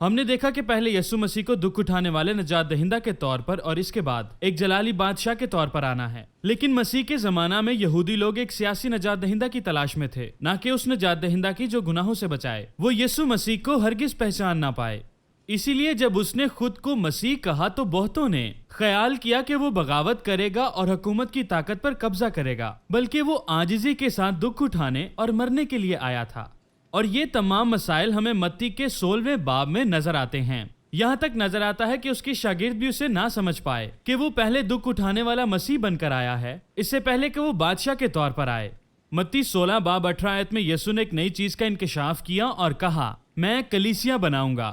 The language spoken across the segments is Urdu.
ہم نے دیکھا کہ پہلے یسوع مسیح کو دکھ اٹھانے والے نجات دہندہ کے طور پر اور اس کے بعد ایک جلالی بادشاہ کے طور پر آنا ہے، لیکن مسیح کے زمانہ میں یہودی لوگ ایک سیاسی نجات دہندہ کی تلاش میں تھے، نہ کہ اس نجات دہندہ کی جو گناہوں سے بچائے۔ وہ یسوع مسیح کو ہرگز پہچان نہ پائے، اسی لیے جب اس نے خود کو مسیح کہا تو بہتوں نے خیال کیا کہ وہ بغاوت کرے گا اور حکومت کی طاقت پر قبضہ کرے گا، بلکہ وہ عاجزی کے ساتھ دکھ اٹھانے اور مرنے کے لیے آیا تھا۔ اور یہ تمام مسائل ہمیں متی کے 16ویں باب میں نظر آتے ہیں۔ یہاں تک نظر آتا ہے کہ اس کے شاگرد بھی اسے نہ سمجھ پائے کہ وہ پہلے دکھ اٹھانے والا مسیح بن کر آیا ہے، اس سے پہلے کہ وہ بادشاہ کے طور پر آئے۔ متی 16 باب 18 آیت میں یسوع نے ایک نئی چیز کا انکشاف کیا اور کہا، میں کلیسیا بناؤں گا،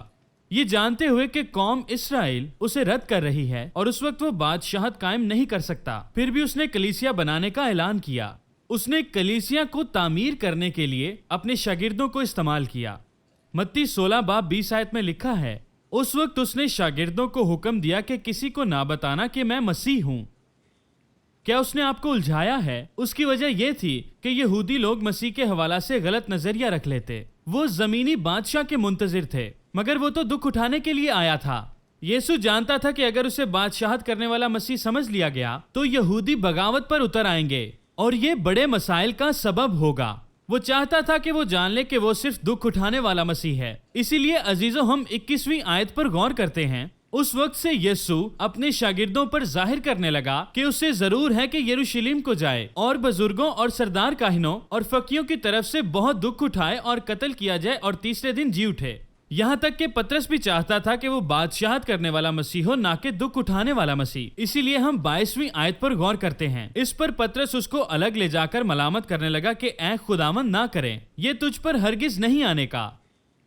یہ جانتے ہوئے کہ قوم اسرائیل اسے رد کر رہی ہے اور اس وقت وہ بادشاہت قائم نہیں کر سکتا، پھر بھی اس نے کلیسیا بنانے کا اعلان کیا۔ اس نے کلیسیا کو تعمیر کرنے کے لیے اپنے شاگردوں کو استعمال کیا۔ متی 16 باب 20 آیت میں لکھا ہے، اس وقت اس نے شاگردوں کو حکم دیا کہ کسی کو نہ بتانا کہ میں مسیح ہوں۔ کیا اس نے آپ کو الجھایا ہے؟ اس کی وجہ یہ تھی کہ یہودی لوگ مسیح کے حوالہ سے غلط نظریہ رکھ لیتے۔ وہ زمینی بادشاہ کے منتظر تھے، مگر وہ تو دکھ اٹھانے کے لیے آیا تھا۔ یسوع جانتا تھا کہ اگر اسے بادشاہت کرنے والا مسیح سمجھ لیا گیا تو یہودی بغاوت پر اتر آئیں گے اور یہ بڑے مسائل کا سبب ہوگا۔ وہ چاہتا تھا کہ وہ جان لے کہ وہ صرف دکھ اٹھانے والا مسیح ہے۔ اسی لیے عزیزو، ہم 21ویں آیت پر غور کرتے ہیں۔ اس وقت سے یسوع اپنے شاگردوں پر ظاہر کرنے لگا کہ اسے ضرور ہے کہ یروشلم کو جائے اور بزرگوں اور سردار کاہنوں اور فقیوں کی طرف سے بہت دکھ اٹھائے اور قتل کیا جائے اور تیسرے دن جی اٹھے۔ یہاں تک کہ پطرس بھی چاہتا تھا کہ وہ بادشاہت کرنے والا مسیح ہو، نہ کہ دکھ اٹھانے والا مسیح۔ اسی لیے ہم 22ویں آیت پر غور کرتے ہیں۔ اس پر پطرس اس کو الگ لے جا کر ملامت کرنے لگا کہ اے خداوند، نہ کریں، یہ تجھ پر ہرگز نہیں آنے کا۔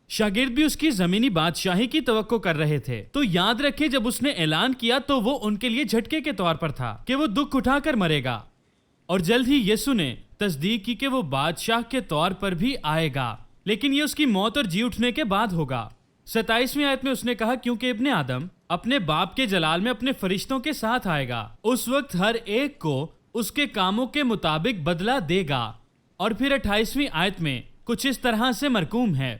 شاگرد بھی اس کی زمینی بادشاہی کی توقع کر رہے تھے، تو یاد رکھیں جب اس نے اعلان کیا تو وہ ان کے لیے جھٹکے کے طور پر تھا کہ وہ دکھ اٹھا کر مرے گا، اور جلد ہی یسوع نے تصدیق کی کہ وہ بادشاہ کے طور پر بھی آئے گا، لیکن یہ اس کی موت اور جی اٹھنے کے بعد ہوگا۔ 27ویں آیت میں اس نے کہا، کیونکہ ابن آدم اپنے باپ کے جلال میں اپنے فرشتوں کے ساتھ آئے گا، اس وقت ہر ایک کو اس کے کاموں کے مطابق بدلہ دے گا۔ اور پھر 28ویں آیت میں کچھ اس طرح سے مرقوم ہے،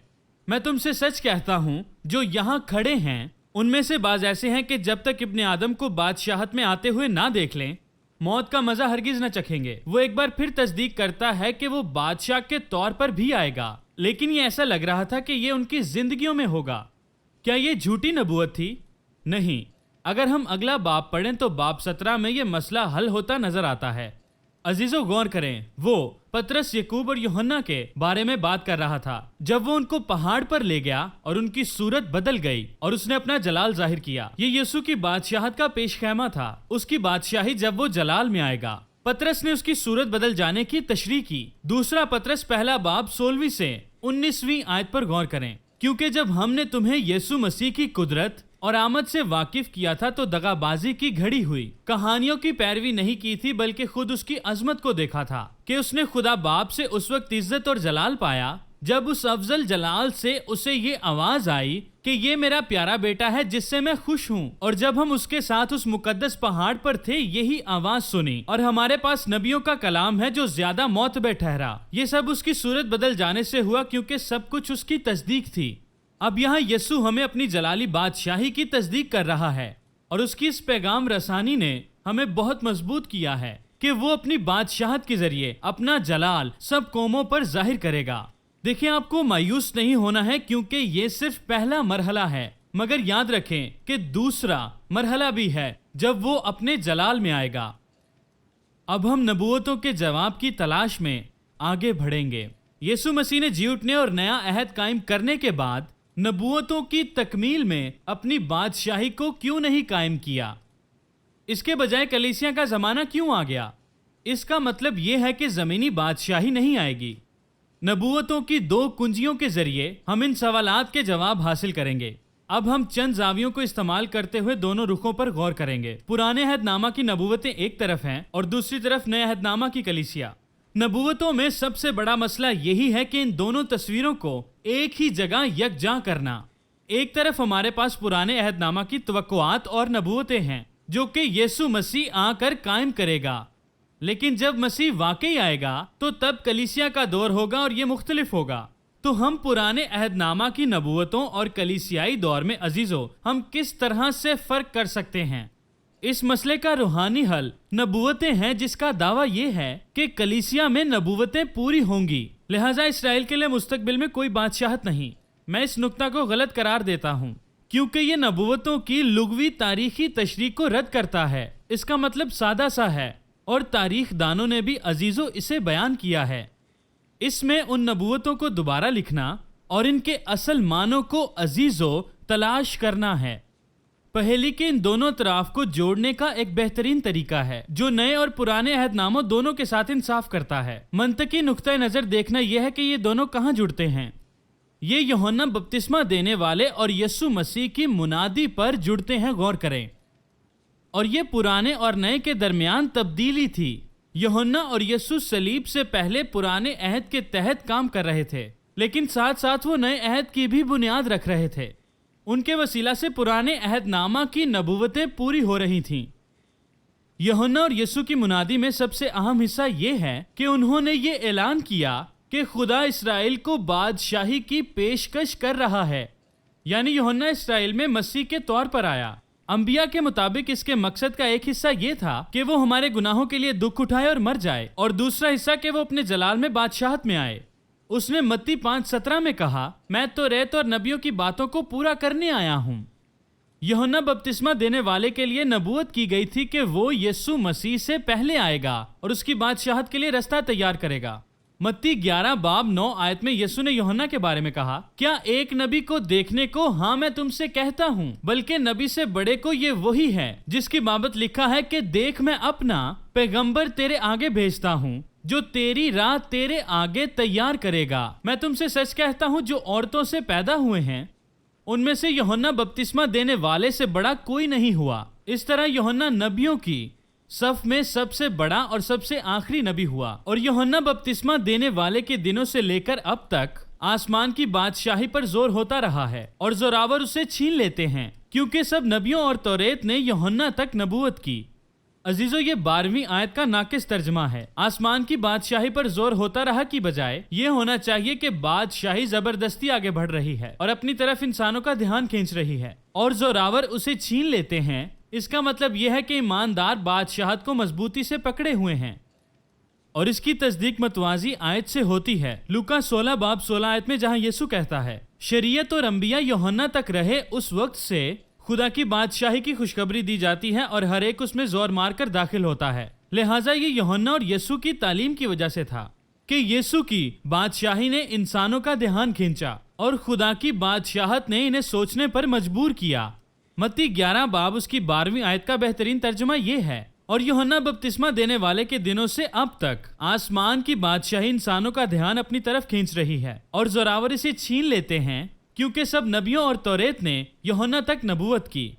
میں تم سے سچ کہتا ہوں جو یہاں کھڑے ہیں ان میں سے بعض ایسے ہیں کہ جب تک ابن آدم کو بادشاہت میں آتے ہوئے نہ دیکھ لیں، موت کا مزہ ہرگز نہ چکھیں گے۔ وہ ایک بار پھر تصدیق کرتا ہے کہ وہ بادشاہ کے طور پر بھی آئے گا، لیکن یہ ایسا لگ رہا تھا کہ یہ ان کی زندگیوں میں ہوگا۔ کیا یہ جھوٹی نبوت تھی؟ نہیں۔ اگر ہم اگلا باب پڑھیں تو باب 17 میں یہ مسئلہ حل ہوتا نظر آتا ہے۔ عزیزو، غور کریں، وہ پطرس، یعقوب اور یوحنا کے بارے میں بات کر رہا تھا جب وہ ان کو پہاڑ پر لے گیا اور ان کی صورت بدل گئی اور اس نے اپنا جلال ظاہر کیا۔ یہ یسوع کی بادشاہت کا پیش خیمہ تھا، اس کی بادشاہی جب وہ جلال میں آئے گا۔ پطرس نے اس کی صورت بدل جانے کی تشریح کی۔ دوسرا پطرس پہلا باب 16ویں سے 19ویں آیت پر غور کریں، کیونکہ جب ہم نے تمہیں یسوع مسیح کی قدرت اور آمد سے واقف کیا تھا تو دغا بازی کی گھڑی ہوئی، کہانیوں کی پیروی نہیں کی تھی، بلکہ خود اس کی عظمت کو دیکھا تھا کہ اس نے خدا باپ سے اس وقت عزت اور جلال پایا جب اس افضل جلال سے اسے یہ آواز آئی کہ یہ میرا پیارا بیٹا ہے جس سے میں خوش ہوں۔ اور جب ہم اس کے ساتھ اس مقدس پہاڑ پر تھے، یہی آواز سنی، اور ہمارے پاس نبیوں کا کلام ہے جو زیادہ معتبر ٹھہرا۔ یہ سب اس کی صورت بدل جانے سے ہوا، کیونکہ سب کچھ اس کی تصدیق تھی۔ اب یہاں یسوع ہمیں اپنی جلالی بادشاہی کی تصدیق کر رہا ہے، اور اس کی اس پیغام رسانی نے ہمیں بہت مضبوط کیا ہے کہ وہ اپنی بادشاہت کے ذریعے اپنا جلال سب قوموں پر ظاہر کرے گا۔ دیکھیں، آپ کو مایوس نہیں ہونا ہے، کیونکہ یہ صرف پہلا مرحلہ ہے، مگر یاد رکھیں کہ دوسرا مرحلہ بھی ہے جب وہ اپنے جلال میں آئے گا۔ اب ہم نبوتوں کے جواب کی تلاش میں آگے بڑھیں گے۔ یسوع مسیح نے جی اٹھنے اور نیا عہد قائم کرنے کے بعد نبوتوں کی تکمیل میں اپنی بادشاہی کو کیوں نہیں قائم کیا؟ اس کے بجائے کلیسیا کا زمانہ کیوں آ گیا؟ اس کا مطلب یہ ہے کہ زمینی بادشاہی نہیں آئے گی۔ نبوتوں کی دو کنجیوں کے ذریعے ہم ان سوالات کے جواب حاصل کریں گے۔ اب ہم چند زاویوں کو استعمال کرتے ہوئے دونوں رخوں پر غور کریں گے۔ پرانے عہد نامہ کی نبوتیں ایک طرف ہیں اور دوسری طرف نئے عہد نامہ کی کلیسیا۔ نبوتوں میں سب سے بڑا مسئلہ یہی ہے کہ ان دونوں تصویروں کو ایک ہی جگہ یکجا کرنا۔ ایک طرف ہمارے پاس پرانے عہد نامہ کی توقعات اور نبوتیں ہیں جو کہ یسوع مسیح آ کر قائم کرے گا، لیکن جب مسیح واقعی آئے گا تو تب کلیسیا کا دور ہوگا اور یہ مختلف ہوگا۔ تو ہم پرانے عہد نامہ کی نبوتوں اور کلیسیائی دور میں عزیزو ہم کس طرح سے فرق کر سکتے ہیں؟ اس مسئلے کا روحانی حل نبوتیں ہیں، جس کا دعویٰ یہ ہے کہ کلیسیا میں نبوتیں پوری ہوں گی، لہٰذا اسرائیل کے لیے مستقبل میں کوئی بادشاہت نہیں۔ میں اس نقطہ کو غلط قرار دیتا ہوں کیونکہ یہ نبوتوں کی لغوی تاریخی تشریح کو رد کرتا ہے۔ اس کا مطلب سادہ سا ہے، اور تاریخ دانوں نے بھی عزیزو اسے بیان کیا ہے۔ اس میں ان نبوتوں کو دوبارہ لکھنا اور ان کے اصل معنوں کو عزیزو تلاش کرنا ہے۔ پہیلی کے ان دونوں اطراف کو جوڑنے کا ایک بہترین طریقہ ہے جو نئے اور پرانے عہد ناموں دونوں کے ساتھ انصاف کرتا ہے۔ منطقی نقطۂ نظر دیکھنا یہ ہے کہ یہ دونوں کہاں جڑتے ہیں۔ یہ یوحنا بپتسمہ دینے والے اور یسوع مسیح کی منادی پر جڑتے ہیں، غور کریں۔ اور یہ پرانے اور نئے کے درمیان تبدیلی تھی۔ یوحنا اور یسوع صلیب سے پہلے پرانے عہد کے تحت کام کر رہے تھے، لیکن ساتھ ساتھ وہ نئے عہد کی بھی بنیاد رکھ رہے تھے۔ ان کے وسیلہ سے پرانے عہد نامہ کی نبوتیں پوری ہو رہی تھیں۔ یوحنا اور یسوع کی منادی میں سب سے اہم حصہ یہ ہے کہ انہوں نے یہ اعلان کیا کہ خدا اسرائیل کو بادشاہی کی پیشکش کر رہا ہے، یعنی یوحنا اسرائیل میں مسیح کے طور پر آیا۔ انبیاء کے مطابق اس کے مقصد کا ایک حصہ یہ تھا کہ وہ ہمارے گناہوں کے لیے دکھ اٹھائے اور مر جائے، اور دوسرا حصہ کہ وہ اپنے جلال میں بادشاہت میں آئے۔ اس نے متی 5:17 میں کہا، میں تو ریت اور نبیوں کی باتوں کو پورا کرنے آیا ہوں۔ یوحنا بپتسمہ دینے والے کے لیے نبوت کی گئی تھی کہ وہ یسوع مسیح سے پہلے آئے گا اور اس کی بادشاہت کے لیے رستہ تیار کرے گا۔ متی 11:9 میں یسوع نے یوحنا کے بارے میں کہا، کیا ایک نبی کو دیکھنے کو؟ ہاں میں تم سے کہتا ہوں، بلکہ نبی سے بڑے کو یہ وہی ہے جس کی بابت لکھا ہے کہ دیکھ میں اپنا پیغمبر تیرے آگے بھیجتا ہوں جو تیری راہ تیرے آگے تیار کرے گا۔ میں تم سے سچ کہتا ہوں، جو عورتوں سے پیدا ہوئے ہیں ان میں سے یوحنا بپتسمہ دینے والے سے بڑا کوئی نہیں ہوا۔ اس طرح یوحنا نبیوں کی صف میں سب سے بڑا اور سب سے آخری نبی ہوا، اور یوحنا بپتسمہ دینے والے کے دنوں سے لے کر اب تک آسمان کی بادشاہی پر زور ہوتا رہا ہے، اور زوراور اسے چھین لیتے ہیں، کیونکہ سب نبیوں اور توریت نے یوحنا تک نبوت کی۔ عزیزو، یہ 12ویں آیت کا ناقص ترجمہ ہے۔ آسمان کی بادشاہی پر زور ہوتا رہا کی بجائے یہ ہونا چاہیے کہ بادشاہی زبردستی آگے بڑھ رہی ہے اور اپنی طرف انسانوں کا دھیان کھینچ رہی ہے، اور زوراور اسے چھین لیتے ہیں۔ اس کا مطلب یہ ہے کہ ایماندار بادشاہت کو مضبوطی سے پکڑے ہوئے ہیں، اور اس کی تصدیق متوازی آیت سے ہوتی ہے، لوکا 16:16 میں، جہاں یسوع کہتا ہے، شریعت اور انبیاء یوحنا تک رہے اس وقت سے خدا کی بادشاہی کی خوشخبری دی جاتی ہے اور ہر ایک اس میں زور مار کر داخل ہوتا ہے۔ لہٰذا یہ یوحنا اور یسوع کی تعلیم کی وجہ سے تھا کہ یسوع کی بادشاہی نے انسانوں کا دھیان کھینچا اور خدا کی بادشاہت نے انہیں سوچنے پر مجبور کیا۔ متی 11 اس کی 12ویں آیت کا بہترین ترجمہ یہ ہے، اور یوحنا بپتسمہ دینے والے کے دنوں سے اب تک آسمان کی بادشاہی انسانوں کا دھیان اپنی طرف کھینچ رہی ہے، اور زوراور اسے چھین لیتے ہیں، کیونکہ سب نبیوں اور توریت نے یوحنا تک نبوت کی۔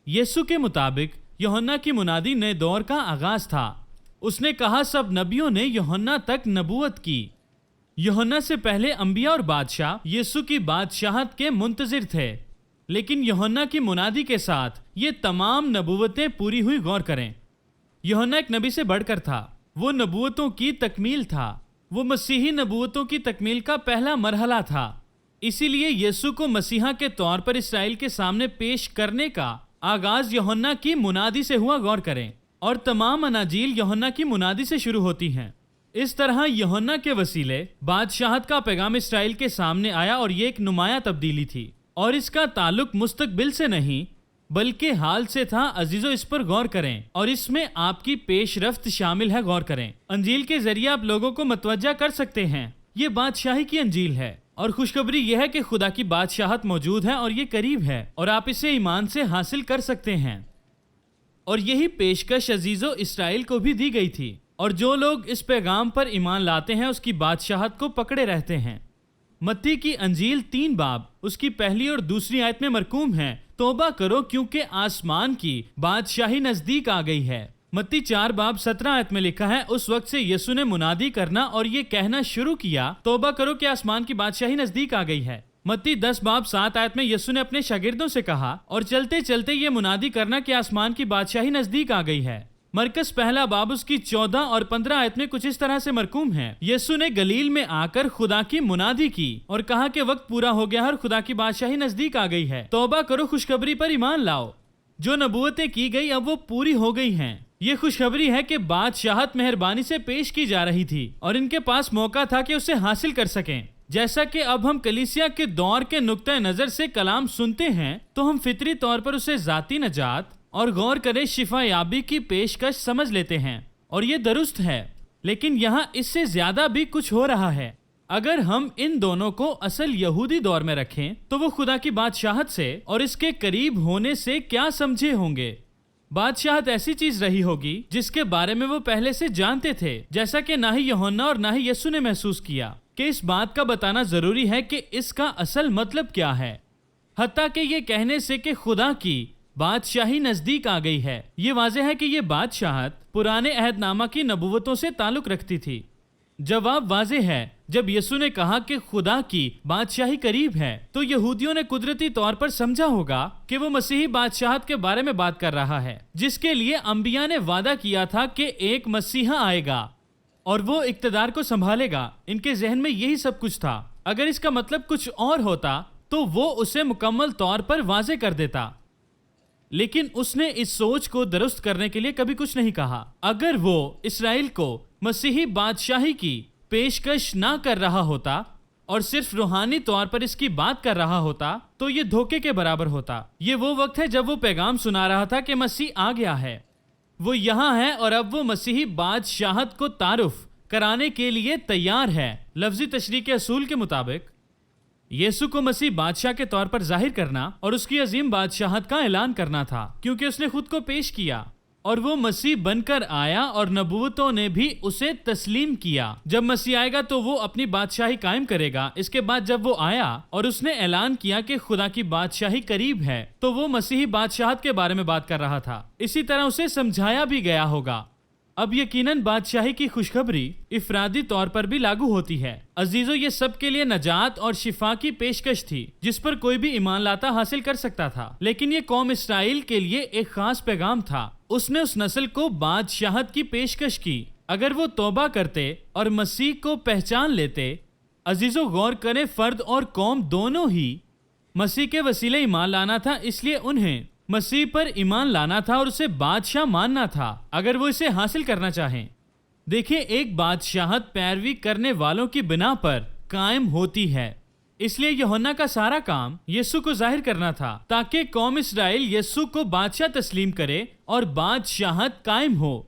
یسوع کے مطابق یوحنا کی منادی نئے دور کا آغاز تھا۔ اس نے کہا سب نبیوں نے یوحنا تک نبوت کی۔ یوحنا سے پہلے انبیاء اور بادشاہ یسوع کی بادشاہت کے منتظر تھے، لیکن یوحنا کی منادی کے ساتھ یہ تمام نبوتیں پوری ہوئی۔ غور کریں، یوحنا ایک نبی سے بڑھ کر تھا، وہ نبوتوں کی تکمیل تھا، وہ مسیحی نبوتوں کی تکمیل کا پہلا مرحلہ تھا۔ اسی لیے یسوع کو مسیحا کے طور پر اسرائیل کے سامنے پیش کرنے کا آغاز یوحنا کی منادی سے ہوا۔ غور کریں، اور تمام اناجیل یوحنا کی منادی سے شروع ہوتی ہیں۔ اس طرح یوحنا کے وسیلے بادشاہت کا پیغام اسرائیل کے سامنے آیا، اور یہ ایک نمایاں تبدیلی تھی، اور اس کا تعلق مستقبل سے نہیں بلکہ حال سے تھا۔ عزیزو، اس پر غور کریں، اور اس میں آپ کی پیش رفت شامل ہے۔ غور کریں، انجیل کے ذریعے آپ لوگوں کو متوجہ کر سکتے ہیں۔ یہ بادشاہی کی انجیل ہے، اور خوشخبری یہ ہے کہ خدا کی بادشاہت موجود ہے اور یہ قریب ہے، اور آپ اسے ایمان سے حاصل کر سکتے ہیں۔ اور یہی پیشکش عزیزو اسرائیل کو بھی دی گئی تھی، اور جو لوگ اس پیغام پر ایمان لاتے ہیں اس کی بادشاہت کو پکڑے رہتے ہیں۔ متی کی انجیل 3 باب اس کی پہلی اور دوسری آیت میں مرقوم ہے، توبہ کرو کیونکہ آسمان کی بادشاہی نزدیک آ گئی ہے۔ متی 4:17 میں لکھا ہے، اس وقت سے یسوع نے منادی کرنا اور یہ کہنا شروع کیا، توبہ کرو کہ آسمان کی بادشاہی نزدیک آ گئی ہے۔ متی 10:7 میں یسوع نے اپنے شاگردوں سے کہا، اور چلتے چلتے یہ منادی کرنا کہ آسمان کی بادشاہی نزدیک آ گئی ہے۔ مرکز پہلا باب اس کی 14 اور 15 آیت میں کچھ اس طرح سے مرقوم ہے، یسوع نے گلیل میں آ کر خدا کی منادی کی اور کہا کہ وقت پورا ہو گیا اور خدا کی بادشاہی نزدیک آ گئی ہے، توبہ کرو، خوشخبری پر ایمان لاؤ۔ جو نبوتیں کی گئی اب وہ پوری ہو گئی ہیں۔ یہ خوشخبری ہے کہ بادشاہت مہربانی سے پیش کی جا رہی تھی اور ان کے پاس موقع تھا کہ اسے حاصل کر سکیں۔ جیسا کہ اب ہم کلیسیا کے دور کے نقطہ نظر سے کلام سنتے ہیں تو ہم فطری طور پر اسے ذاتی نجات اور غور کرے شفا یابی کی پیشکش سمجھ لیتے ہیں، اور یہ درست ہے، لیکن یہاں اس سے زیادہ بھی کچھ ہو رہا ہے۔ اگر ہم ان دونوں کو اصل یہودی دور میں رکھیں تو وہ خدا کی بادشاہت سے اور اس کے قریب ہونے سے کیا سمجھے ہوں گے؟ بادشاہت ایسی چیز رہی ہوگی جس کے بارے میں وہ پہلے سے جانتے تھے، جیسا کہ نہ ہی یوحنا اور نہ ہی یسوع نے محسوس کیا کہ اس بات کا بتانا ضروری ہے کہ اس کا اصل مطلب کیا ہے، حتیٰ کہ یہ کہنے سے کہ خدا کی بادشاہی نزدیک آ گئی ہے۔ یہ واضح ہے کہ یہ بادشاہت پرانے عہد نامہ کی نبوتوں سے تعلق رکھتی تھی۔ جواب واضح ہے، جب یسوع نے کہا کہ خدا کی بادشاہی قریب ہے تو یہودیوں نے قدرتی طور پر سمجھا ہوگا کہ وہ مسیحی بادشاہت کے بارے میں بات کر رہا ہے، جس کے لیے انبیاء نے وعدہ کیا تھا کہ ایک مسیحا آئے گا اور وہ اقتدار کو سنبھالے گا۔ ان کے ذہن میں یہی سب کچھ تھا۔ اگر اس کا مطلب کچھ اور ہوتا تو وہ اسے مکمل طور پر واضح کر دیتا، لیکن اس نے اس سوچ کو درست کرنے کے لیے کبھی کچھ نہیں کہا۔ اگر وہ اسرائیل کو مسیحی بادشاہی کی پیشکش نہ کر رہا ہوتا اور صرف روحانی طور پر اس کی بات کر رہا ہوتا تو یہ دھوکے کے برابر ہوتا۔ یہ وہ وقت ہے جب وہ پیغام سنا رہا تھا کہ مسیح آ گیا ہے، وہ یہاں ہے اور اب وہ مسیحی بادشاہت کو تعارف کرانے کے لیے تیار ہے۔ لفظی تشریح کے اصول کے مطابق یسوع کو مسیح بادشاہ کے طور پر ظاہر کرنا اور اس کی عظیم بادشاہت کا اعلان کرنا تھا، کیونکہ اس نے خود کو پیش کیا اور وہ مسیح بن کر آیا اور نبوتوں نے بھی اسے تسلیم کیا۔ جب مسیح آئے گا تو وہ اپنی بادشاہی قائم کرے گا۔ اس کے بعد جب وہ آیا اور اس نے اعلان کیا کہ خدا کی بادشاہی قریب ہے تو وہ مسیحی بادشاہت کے بارے میں بات کر رہا تھا۔ اسی طرح اسے سمجھایا بھی گیا ہوگا۔ اب یقیناً بادشاہی کی خوشخبری افرادی طور پر بھی لاگو ہوتی ہے۔ عزیزو، یہ سب کے لیے نجات اور شفا کی پیشکش تھی جس پر کوئی بھی ایمان لاتا حاصل کر سکتا تھا، لیکن یہ قوم اسرائیل کے لیے ایک خاص پیغام تھا۔ اس نے اس نسل کو بادشاہت کی پیشکش کی اگر وہ توبہ کرتے اور مسیح کو پہچان لیتے۔ عزیزو، غور کریں، فرد اور قوم دونوں ہی مسیح کے وسیلے ایمان لانا تھا، اس لیے انہیں مسیح پر ایمان لانا تھا اور اسے بادشاہ ماننا تھا اگر وہ اسے حاصل کرنا چاہیں۔ دیکھیں، ایک بادشاہت پیروی کرنے والوں کی بنا پر قائم ہوتی ہے، اس لیے یوحنا کا سارا کام یسوع کو ظاہر کرنا تھا تاکہ قوم اسرائیل یسوع کو بادشاہ تسلیم کرے اور بادشاہت قائم ہو۔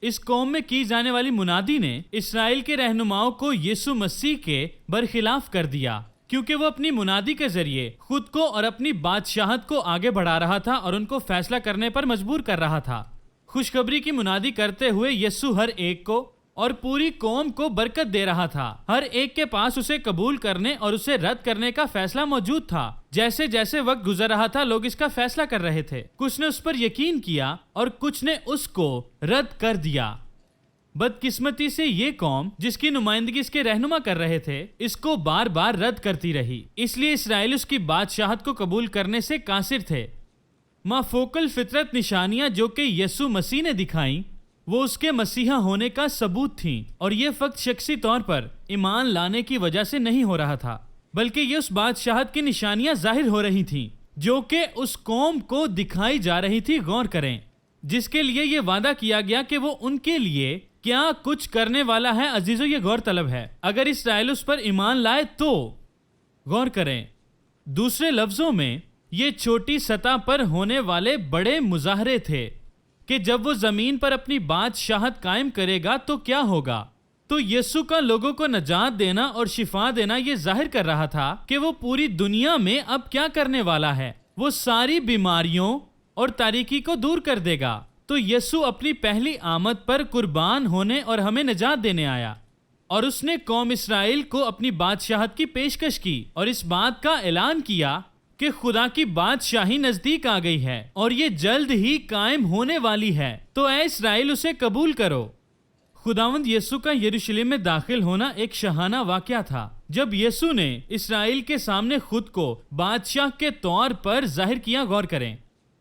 اس قوم میں کی جانے والی منادی نے اسرائیل کے رہنماؤں کو یسوع مسیح کے برخلاف کر دیا، کیونکہ وہ اپنی منادی کے ذریعے خود کو اور اپنی بادشاہت کو آگے بڑھا رہا تھا اور ان کو فیصلہ کرنے پر مجبور کر رہا تھا۔ خوشخبری کی منادی کرتے ہوئے یسوع ہر ایک کو اور پوری قوم کو برکت دے رہا تھا۔ ہر ایک کے پاس اسے قبول کرنے اور اسے رد کرنے کا فیصلہ موجود تھا۔ جیسے جیسے وقت گزر رہا تھا لوگ اس کا فیصلہ کر رہے تھے، کچھ نے اس پر یقین کیا اور کچھ نے اس کو رد کر دیا۔ بدقسمتی سے یہ قوم جس کی نمائندگی اس کے رہنما کر رہے تھے اس کو بار بار رد کرتی رہی، اس لیے اسرائیل اس کی بادشاہت کو قبول کرنے سے قاصر تھے۔ مافوق الفطرت نشانیاں جو کہ یسوع مسیح نے دکھائیں وہ اس کے مسیحا ہونے کا ثبوت تھیں، اور یہ فقط شخصی طور پر ایمان لانے کی وجہ سے نہیں ہو رہا تھا، بلکہ یہ اس بادشاہت کی نشانیاں ظاہر ہو رہی تھیں جو کہ اس قوم کو دکھائی جا رہی تھی۔ غور کریں، جس کے لیے یہ وعدہ کیا گیا کہ وہ ان کے لیے کیا کچھ کرنے والا ہے۔ عزیزو، یہ غور طلب ہے۔ اگر اسرائیل اس پر ایمان لائے تو غور کریں، دوسرے لفظوں میں یہ چھوٹی سطح پر ہونے والے بڑے مظاہرے تھے کہ جب وہ زمین پر اپنی بادشاہت قائم کرے گا تو کیا ہوگا۔ تو یسوع کا لوگوں کو نجات دینا اور شفا دینا یہ ظاہر کر رہا تھا کہ وہ پوری دنیا میں اب کیا کرنے والا ہے۔ وہ ساری بیماریوں اور تاریکی کو دور کر دے گا۔ تو یسوع اپنی پہلی آمد پر قربان ہونے اور ہمیں نجات دینے آیا، اور اس نے قوم اسرائیل کو اپنی بادشاہت کی پیشکش کی اور اس بات کا اعلان کیا کہ خدا کی بادشاہی نزدیک آ گئی ہے اور یہ جلد ہی قائم ہونے والی ہے، تو اے اسرائیل اسے قبول کرو۔ خداوند یسوع کا یروشلم میں داخل ہونا ایک شاہانہ واقعہ تھا۔ جب یسوع نے اسرائیل کے سامنے خود کو بادشاہ کے طور پر ظاہر کیا، غور کریں،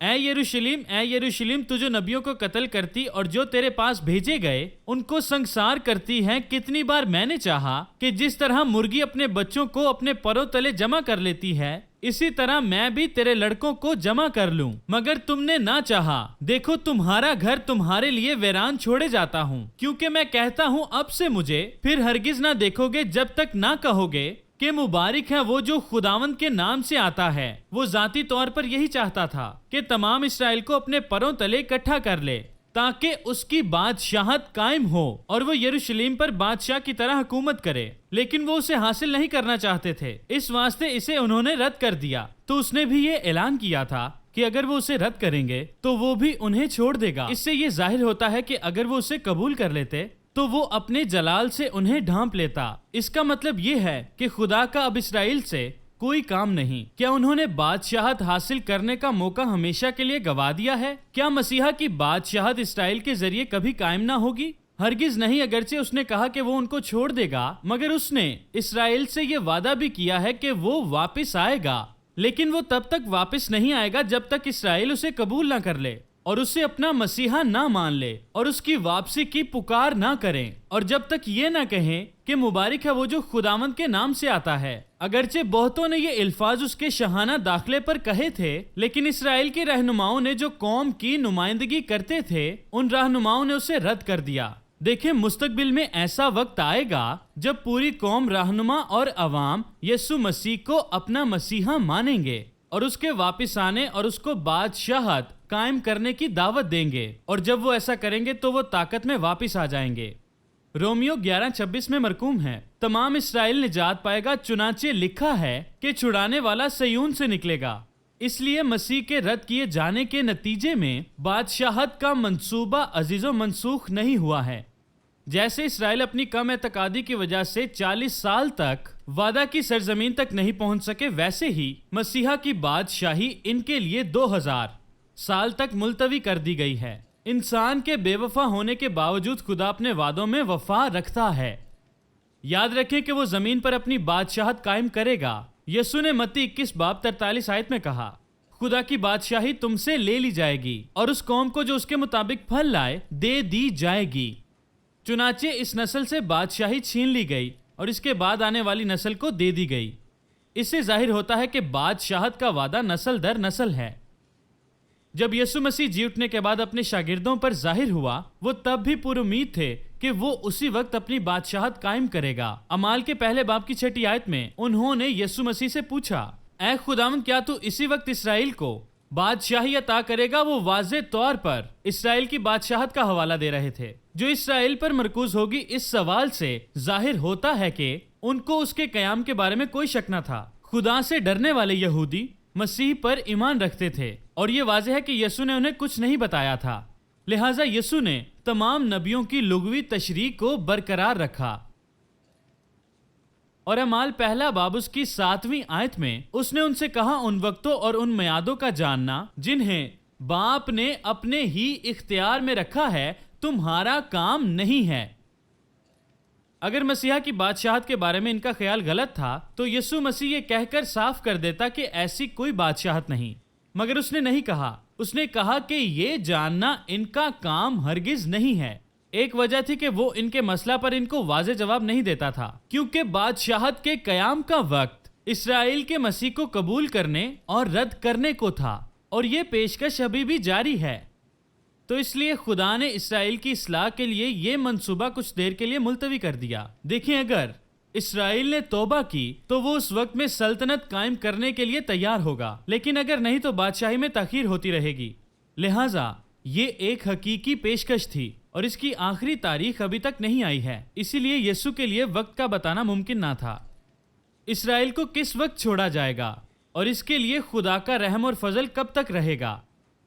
اے یروشلیم تو جو نبیوں کو قتل کرتی اور جو تیرے پاس بھیجے گئے ان کو سنگسار کرتی ہے، کتنی بار میں نے چاہا کہ جس طرح مرغی اپنے بچوں کو اپنے پروں تلے جمع کر لیتی ہے، اسی طرح میں بھی تیرے لڑکوں کو جمع کر لوں، مگر تم نے نہ چاہا۔ دیکھو تمہارا گھر تمہارے لیے ویران چھوڑے جاتا ہوں، کیونکہ میں کہتا ہوں اب سے مجھے پھر ہرگز نہ دیکھو گے جب تک نہ کہو گے کہ مبارک ہے وہ جو خداوند کے نام سے آتا ہے۔ وہ ذاتی طور پر یہی چاہتا تھا کہ تمام اسرائیل کو اپنے پروں تلے اکٹھا کر لے تاکہ اس کی بادشاہت قائم ہو اور وہ یروشلم پر بادشاہ کی طرح حکومت کرے، لیکن وہ اسے حاصل نہیں کرنا چاہتے تھے، اس واسطے اسے انہوں نے رد کر دیا۔ تو اس نے بھی یہ اعلان کیا تھا کہ اگر وہ اسے رد کریں گے تو وہ بھی انہیں چھوڑ دے گا۔ اس سے یہ ظاہر ہوتا ہے کہ اگر وہ اسے قبول کر لیتے تو وہ اپنے جلال سے انہیں ڈھانپ لیتا۔ اس کا مطلب یہ ہے کہ خدا کا اب اسرائیل سے کوئی کام نہیں۔ کیا انہوں نے بادشاہت حاصل کرنے کا موقع ہمیشہ کے لیے گوا دیا ہے؟ کیا مسیحا کی بادشاہت اسرائیل کے ذریعے کبھی قائم نہ ہوگی؟ ہرگز نہیں، اگرچہ اس نے کہا کہ وہ ان کو چھوڑ دے گا، مگر اس نے اسرائیل سے یہ وعدہ بھی کیا ہے کہ وہ واپس آئے گا، لیکن وہ تب تک واپس نہیں آئے گا جب تک اسرائیل اسے قبول نہ کر لے اور اسے اپنا مسیحا نہ مان لے اور اس کی واپسی کی پکار نہ کریں، اور جب تک یہ نہ کہیں کہ مبارک ہے وہ جو خداوند کے نام سے آتا ہے۔ اگرچہ بہتوں نے یہ الفاظ اس کے شاہانہ داخلے پر کہے تھے، لیکن اسرائیل کے رہنماؤں نے جو قوم کی نمائندگی کرتے تھے ان رہنماؤں نے اسے رد کر دیا۔ دیکھیں مستقبل میں ایسا وقت آئے گا جب پوری قوم، رہنما اور عوام یسوع مسیح کو اپنا مسیحا مانیں گے اور اس کے واپس آنے اور اس کو بادشاہت قائم کرنے کی دعوت دیں گے، اور جب وہ ایسا کریں گے تو وہ طاقت میں واپس آ جائیں گے۔ رومیو 11:26 میں مرقوم ہے، تمام اسرائیل نجات پائے گا، چنانچہ لکھا ہے کہ چھڑانے والا سیون سے نکلے گا۔ اس لیے مسیح کے رد کیے جانے کے نتیجے میں بادشاہت کا منصوبہ عزیز و منسوخ نہیں ہوا ہے۔ جیسے اسرائیل اپنی کم اعتقادی کی وجہ سے 40 سال تک وعدہ کی سرزمین تک نہیں پہنچ سکے، ویسے ہی مسیحا کی بادشاہی ان کے لیے 2000 سال تک ملتوی کر دی گئی ہے۔ انسان کے بے وفا ہونے کے باوجود خدا اپنے وعدوں میں وفا رکھتا ہے۔ یاد رکھیں کہ وہ زمین پر اپنی بادشاہت قائم کرے گا۔ یسوع نے متی 21:43 میں کہا، خدا کی بادشاہی تم سے لے لی جائے گی اور اس قوم کو جو اس کے مطابق پھل لائے دے دی جائے گی۔ چنانچہ اس نسل سے بادشاہی چھین لی گئی اور اس کے بعد آنے والی نسل کو دے دی گئی۔ اس سے ظاہر ہوتا ہے کہ بادشاہت کا وعدہ نسل در نسل ہے۔ جب یسوع مسیح جی اٹھنے کے بعد اپنے شاگردوں پر ظاہر ہوا، وہ تب بھی پر امید تھے کہ وہ اسی وقت اپنی بادشاہت قائم کرے گا۔ اعمال کے پہلے باب کی 6 آیت میں انہوں نے یسوع مسیح سے پوچھا، اے خداوند کیا تو اسی وقت اسرائیل کو بادشاہی عطا کرے گا؟ وہ واضح طور پر اسرائیل کی بادشاہت کا حوالہ دے رہے تھے جو اسرائیل پر مرکوز ہوگی۔ اس سوال سے ظاہر ہوتا ہے کہ ان کو اس کے قیام کے بارے میں کوئی شک نہ تھا۔ خدا سے ڈرنے والے یہودی مسیح پر ایمان رکھتے تھے اور یہ واضح ہے کہ یسوع نے انہیں کچھ نہیں بتایا تھا، لہٰذا یسوع نے تمام نبیوں کی لغوی تشریح کو برقرار رکھا، اور اعمال پہلا باب اس کی 7ویں آیت میں اس نے ان سے کہا، ان وقتوں اور ان میعادوں کا جاننا جنہیں باپ نے اپنے ہی اختیار میں رکھا ہے تمہارا کام نہیں ہے۔ اگر مسیحا کی بادشاہت کے بارے میں ان کا خیال غلط تھا تو یسوع مسیح یہ کہہ کر صاف کر دیتا کہ ایسی کوئی بادشاہت نہیں، مگر اس نے نہیں کہا۔ اس نے کہا کہ یہ جاننا ان کا کام ہرگز نہیں ہے۔ ایک وجہ تھی کہ وہ ان کے مسئلہ پر ان کو واضح جواب نہیں دیتا تھا، کیونکہ بادشاہت کے قیام کا وقت اسرائیل کے مسیح کو قبول کرنے اور رد کرنے کو تھا، اور یہ پیشکش ابھی بھی جاری ہے۔ تو اس لیے خدا نے اسرائیل کی اصلاح کے لیے یہ منصوبہ کچھ دیر کے لیے ملتوی کر دیا۔ دیکھیں، اگر اسرائیل نے توبہ کی تو وہ اس وقت میں سلطنت قائم کرنے کے لیے تیار ہوگا، لیکن اگر نہیں تو بادشاہی میں تاخیر ہوتی رہے گی۔ لہٰذا یہ ایک حقیقی پیشکش تھی اور اس کی آخری تاریخ ابھی تک نہیں آئی ہے، اسی لیے یسوع کے لیے وقت کا بتانا ممکن نہ تھا۔ اسرائیل کو کس وقت چھوڑا جائے گا اور اس کے لیے خدا کا رحم اور فضل کب تک رہے گا؟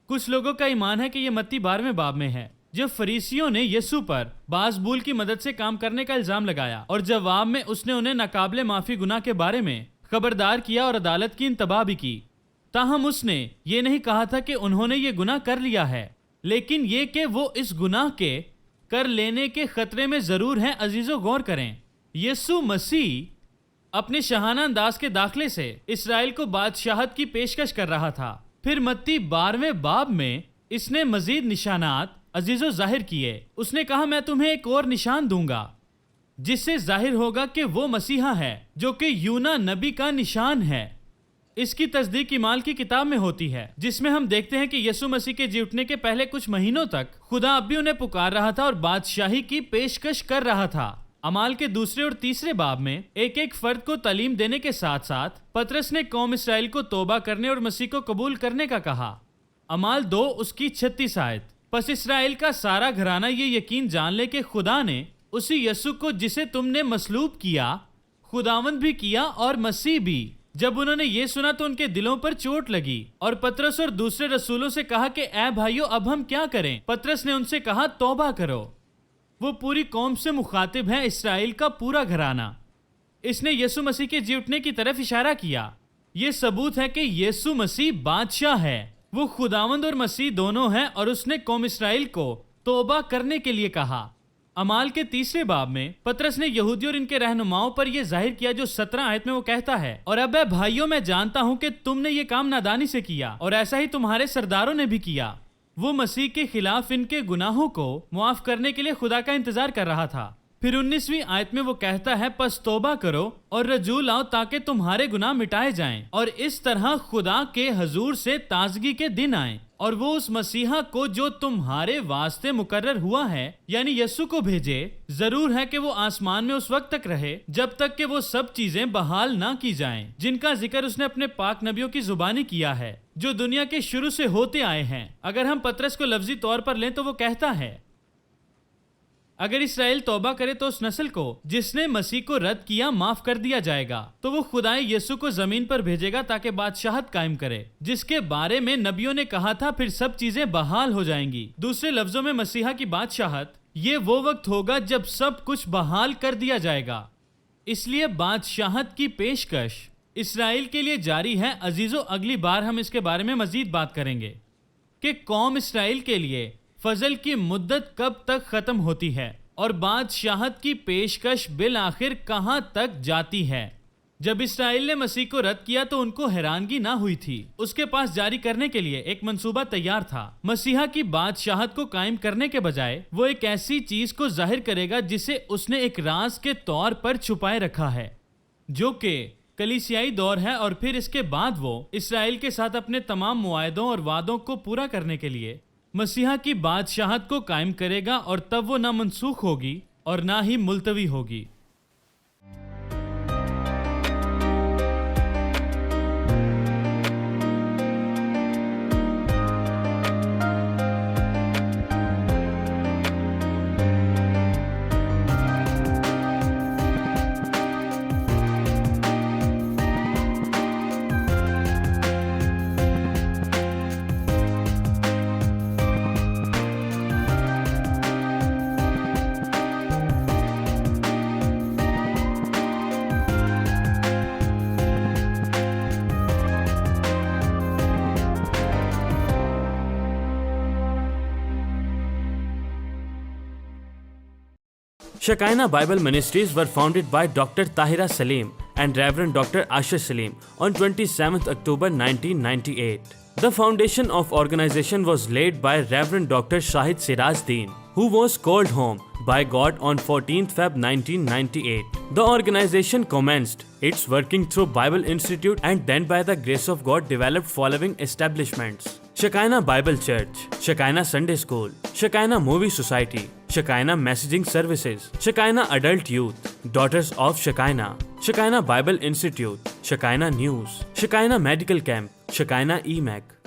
کچھ لوگوں کا ایمان ہے کہ یہ متی 12ویں باب میں ہے، جب فریسیوں نے یسوع پر باز بول کی مدد سے کام کرنے کا الزام لگایا اور جواب میں اس نے انہیں ناقابل معافی گناہ کے بارے میں خبردار کیا اور عدالت کی انتباہ بھی کی۔ تاہم اس نے یہ نہیں کہا تھا کہ انہوں نے یہ گناہ کر لیا ہے، لیکن یہ کہ وہ اس گناہ کے کر لینے کے خطرے میں ضرور ہیں۔ عزیزو غور کریں، یسوع مسیح اپنے شاہانہ انداز کے داخلے سے اسرائیل کو بادشاہت کی پیشکش کر رہا تھا، پھر متی 12ویں باب میں اس نے مزید نشانات عزیزو ظاہر کیے. اس نے کہا میں تمہیں ایک اور نشان دوں گا جس سے ظاہر ہوگا کہ وہ مسیحا ہے جو کہ یونا نبی کا نشان ہے. اس کی تصدیق اعمال کی کتاب میں ہوتی ہے جس میں ہم دیکھتے ہیں کہ یسوع مسیح کے جی اٹھنے کے پہلے کچھ مہینوں تک خدا اب بھی انہیں پکار رہا تھا اور بادشاہی کی پیشکش کر رہا تھا. اعمال کے 2 اور 3 باب میں ایک ایک فرد کو تعلیم دینے کے ساتھ ساتھ پطرس نے قوم اسرائیل کو توبہ کرنے اور مسیح کو قبول کرنے کا کہا. اعمال 2 اس کی 36 آیت. پس اسرائیل کا سارا گھرانہ یہ یقین جان لے کہ خدا نے اسی یسوع کو جسے تم نے مصلوب کیا خداوند بھی کیا اور مسیح بھی. جب انہوں نے یہ سنا تو ان کے دلوں پر چوٹ لگی اور پطرس اور دوسرے رسولوں سے کہا کہ اے بھائیو اب ہم کیا کریں. پطرس نے ان سے کہا توبہ کرو. وہ پوری قوم سے مخاطب ہے، اسرائیل کا پورا گھرانہ. اس نے یسوع مسیح کے جی اٹھنے کی طرف اشارہ کیا. یہ ثبوت ہے کہ یسوع مسیح بادشاہ ہے. وہ خداوند اور مسیح دونوں ہیں اور اس نے قوم اسرائیل کو توبہ کرنے کے لیے کہا. اعمال کے 3 باب میں پطرس نے یہودی اور ان کے رہنماؤں پر یہ ظاہر کیا جو 17 آیت میں وہ کہتا ہے اور اب اے بھائیوں میں جانتا ہوں کہ تم نے یہ کام نادانی سے کیا اور ایسا ہی تمہارے سرداروں نے بھی کیا. وہ مسیح کے خلاف ان کے گناہوں کو معاف کرنے کے لیے خدا کا انتظار کر رہا تھا. پھر 19ویں آیت میں وہ کہتا ہے پس توبہ کرو اور رجوع لاؤ تاکہ تمہارے گناہ مٹائے جائیں اور اس طرح خدا کے حضور سے تازگی کے دن آئیں اور وہ اس مسیحا کو جو تمہارے واسطے مقرر ہوا ہے یعنی یسوع کو بھیجے. ضرور ہے کہ وہ آسمان میں اس وقت تک رہے جب تک کہ وہ سب چیزیں بحال نہ کی جائیں جن کا ذکر اس نے اپنے پاک نبیوں کی زبانی کیا ہے جو دنیا کے شروع سے ہوتے آئے ہیں. اگر ہم پطرس کو لفظی طور پر لیں تو وہ کہتا ہے اگر اسرائیل توبہ کرے تو اس نسل کو جس نے مسیح کو رد کیا معاف کر دیا جائے گا. تو وہ خدائے یسوع کو زمین پر بھیجے گا تاکہ بادشاہت قائم کرے جس کے بارے میں نبیوں نے کہا تھا پھر سب چیزیں بحال ہو جائیں گی. دوسرے لفظوں میں مسیحا کی بادشاہت یہ وہ وقت ہوگا جب سب کچھ بحال کر دیا جائے گا. اس لیے بادشاہت کی پیشکش اسرائیل کے لیے جاری ہے. عزیزو اگلی بار ہم اس کے بارے میں مزید بات کریں گے کہ قوم اسرائیل کے لیے فضل کی مدت کب تک ختم ہوتی ہے اور بادشاہت کی پیشکش بالآخر کہاں تک جاتی ہے. جب اسرائیل نے مسیح کو رد کیا تو ان کو حیرانگی نہ ہوئی تھی. اس کے پاس جاری کرنے کے لیے ایک منصوبہ تیار تھا. مسیحا کی بادشاہت کو قائم کرنے کے بجائے وہ ایک ایسی چیز کو ظاہر کرے گا جسے اس نے ایک راز کے طور پر چھپائے رکھا ہے جو کہ کلیسیائی دور ہے اور پھر اس کے بعد وہ اسرائیل کے ساتھ اپنے تمام معاہدوں اور وعدوں کو پورا کرنے کے لیے مسیحا کی بادشاہت کو قائم کرے گا اور تب وہ نہ منسوخ ہوگی اور نہ ہی ملتوی ہوگی. Shekinah Bible Ministries were founded by Dr. Tahira Salim and Reverend Dr. Asher Salim on 27th October 1998. The foundation of organization was laid by Reverend Dr. Shahid Siraj Deen, who was called home by God on 14th Feb 1998. The organization commenced its working through Bible Institute and then by the grace of God developed following establishments: Shekinah Bible Church, Shekinah Sunday School, Shekinah Movie Society, Shekinah Messaging Services, Shekinah Adult Youth, Daughters of Shekinah, Shekinah Bible Institute, Shekinah News, Shekinah Medical Camp, Shekinah EMAC.